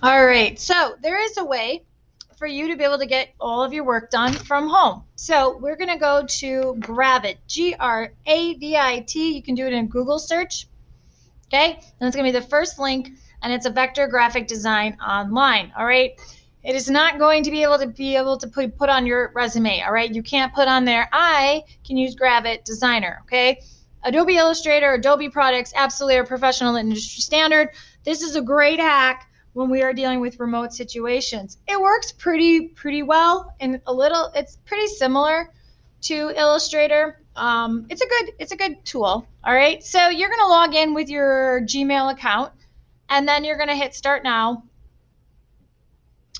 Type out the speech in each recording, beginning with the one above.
All right, so there is a way for you to be able to get all of your work done from home. So we're going to go to Gravit, Gravit. You can do it in Google search. Okay, and it's going to be the first link, and it's a vector graphic design online. All right, it is not going to be able to put on your resume. All right, you can't put on there, I can use Gravit Designer. Okay, Adobe Illustrator, Adobe products absolutely are professional and industry standard. This is a great hack when we are dealing with remote situations. It works pretty well, and it's pretty similar to Illustrator. It's a good tool. All right, so you're gonna log in with your Gmail account, and then you're gonna hit Start Now,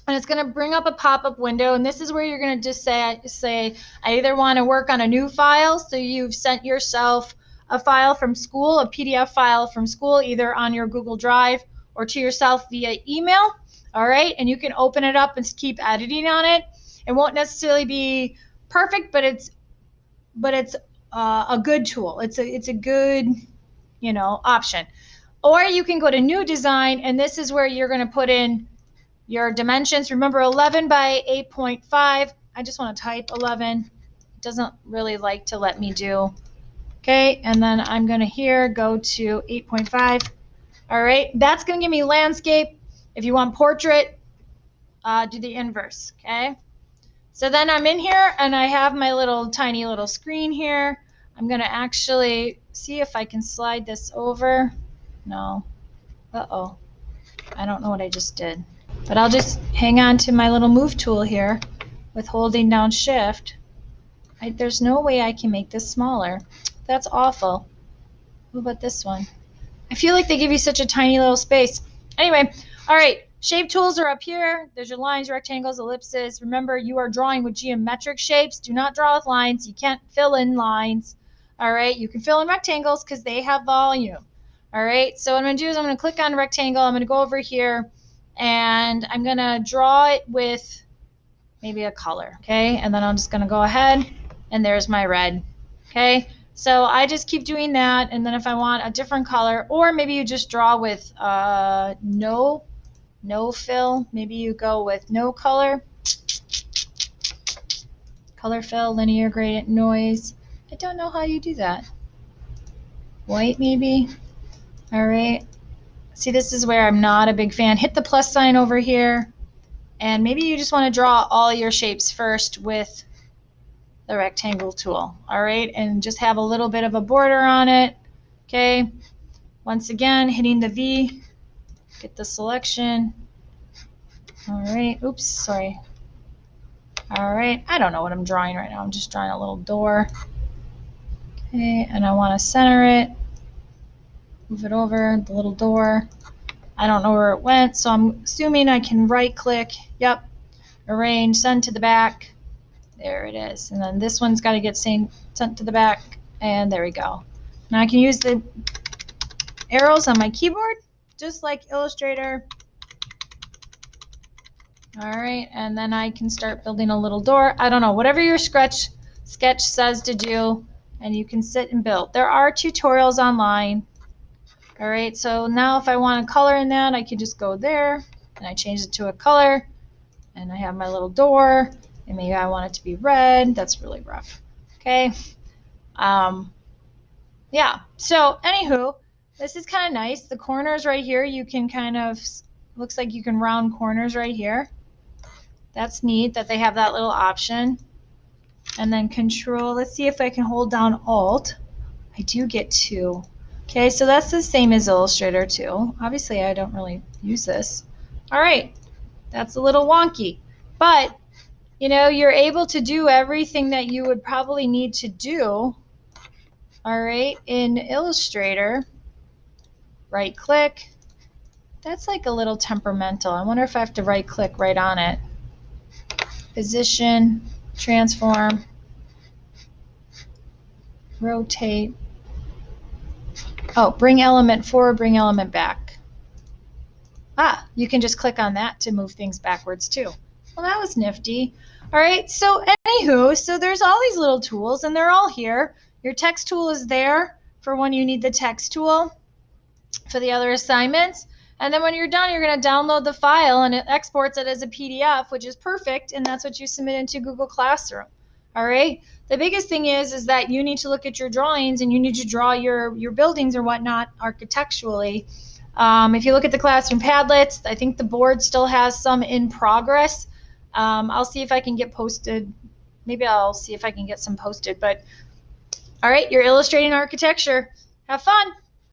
and it's gonna bring up a pop-up window, and this is where you're gonna just say I either want to work on a new file, so you've sent yourself a file from school, a PDF file from school, either on your Google Drive or to yourself via email. All right, and you can open it up and keep editing on it. It won't necessarily be perfect, but it's a good tool. It's a good option. Or you can go to New Design, and this is where you're going to put in your dimensions. Remember 11 by 8.5. I just want to type 11. It doesn't really like to let me do. Okay, and then I'm going to go to 8.5. All right, that's going to give me landscape. If you want portrait, do the inverse. Okay. So then I'm in here, and I have my tiny little screen here. I'm going to actually see if I can slide this over. No. Uh-oh. I don't know what I just did. But I'll just hang on to my little move tool here with holding down Shift. There's no way I can make this smaller. That's awful. What about this one? I feel like they give you such a tiny little space. Anyway, all right. Shape tools are up here. There's your lines, rectangles, ellipses. Remember, you are drawing with geometric shapes. Do not draw with lines. You can't fill in lines. All right. You can fill in rectangles because they have volume. All right. So what I'm going to do is I'm going to click on rectangle. I'm going to go over here, and I'm going to draw it with maybe a color. Okay. And then I'm just going to go ahead, and there's my red. Okay. So I just keep doing that, and then if I want a different color, or maybe you just draw with no fill, maybe you go with no color, color fill, linear gradient, noise. I don't know how you do that. White maybe. All right. See, this is where I'm not a big fan. Hit the plus sign over here, and maybe you just want to draw all your shapes first with the rectangle tool. All right, and just have a little bit of a border on it. Okay, once again hitting the V, get the selection. All right, oops, sorry. All right, I don't know what I'm drawing right now. I'm just drawing a little door. Okay, and I want to center it, move it over, the little door. I don't know where it went, so I'm assuming I can right click. Yep, arrange, send to the back. There it is. And then this one's got to get sent to the back, and there we go. Now I can use the arrows on my keyboard, just like Illustrator. All right, and then I can start building a little door. I don't know, whatever your sketch says to do, and you can sit and build. There are tutorials online. All right, so now if I want a color in that, I can just go there, and I change it to a color, and I have my little door, and maybe I want it to be red. That's really rough. Okay. Yeah, so anywho, this is kind of nice. The corners right here, you can looks like you can round corners right here. That's neat that they have that little option. And then Control, let's see if I can hold down Alt. I do get 2. Okay, so that's the same as Illustrator too. Obviously, I don't really use this. All right, that's a little wonky. But, you're able to do everything that you would probably need to do, all right, in Illustrator. Right click. That's like a little temperamental. I wonder if I have to right click right on it. Position, transform, rotate. Oh, bring element forward, bring element back. Ah, you can just click on that to move things backwards too. Well, that was nifty. All right, so anywho, so there's all these little tools, and they're all here. Your text tool is there for when you need the text tool for the other assignments. And then when you're done, you're going to download the file and it exports it as a PDF, which is perfect. And that's what you submit into Google Classroom. All right. The biggest thing is that you need to look at your drawings and you need to draw your buildings or whatnot architecturally. If you look at the classroom Padlets, I think the board still has some in progress. I'll see if I can get posted. Maybe I'll see if I can get some posted. But all right, you're illustrating architecture. Have fun.